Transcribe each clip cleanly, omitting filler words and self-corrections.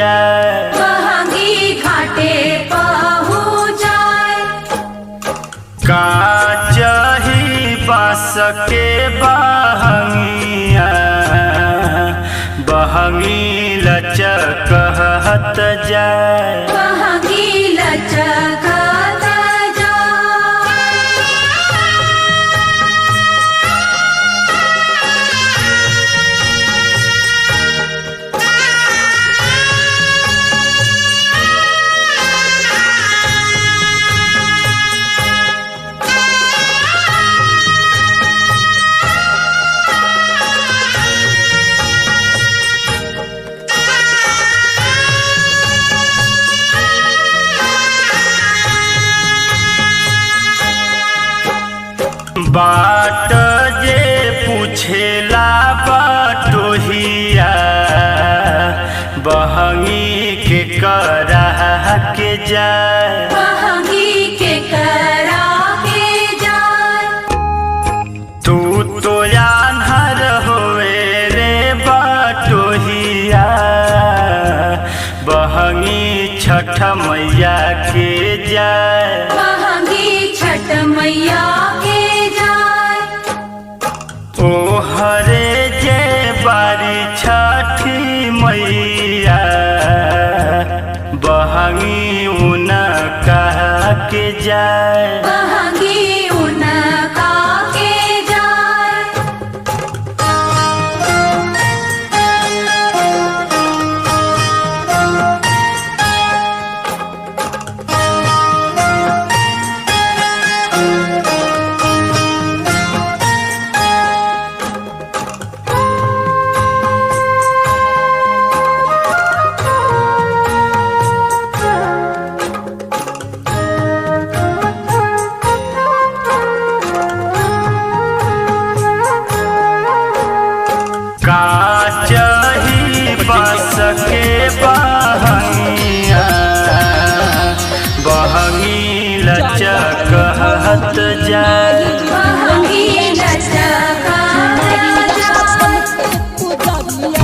जाए, बहंगी घाटे पहुँचाए। काचही बाँस के बहंगिया बहंगी लचकत जाए, बहंगी लचकत जाए। बाट जे पूछेला बटोहिया बहंगी के करा के जाए, बहंगी के करा के जाए। तू तो आन्हर होवे रे बटोहिया बहंगी छठ मैया के जाए, बहंगी छठ मैया के जाए। ओ हरे जे बारी छठी मैया बहंगी उनका के जाए, बहंगी उनका के जाए। काचही बाँस के बहंगिया बहंगी लचकत जाए, बहंगी लचकत जाए।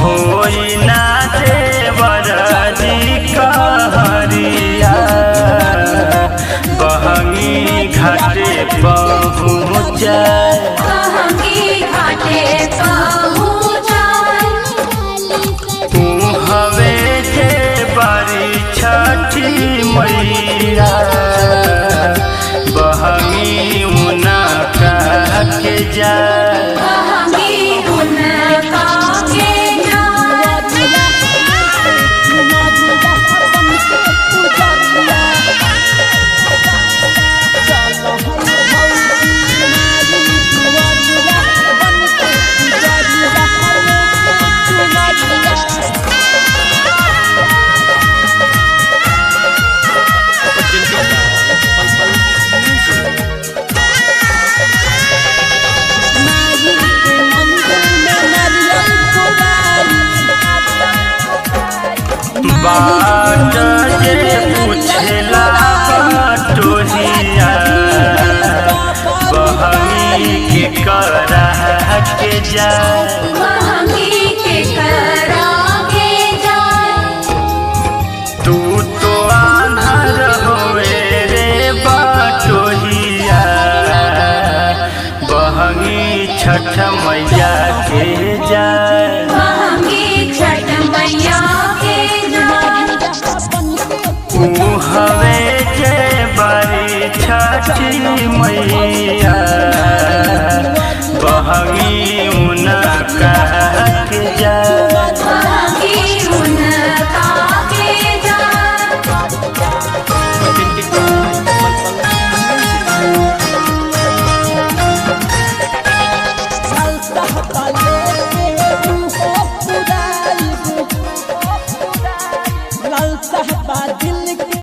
होई ना देवर जी कहरिया बहंगी घाटे पहुँचाए, बहंगी घाटे पहुँचाए। तू हवे जे बारी छठी मैया बहंगी उनका के जाए, बहंगी उनका के जाए। बाट जे पूछेला बटोहिया बहंगी के करा के जाए, बहंगी के करा के जाए। तू तो आन्हर होवे रे बटोहिया बहंगी छठ मैया के जाए, बहंगी छठ मैया के जाए। तू हवे जे बारी छठी मैया बहंगी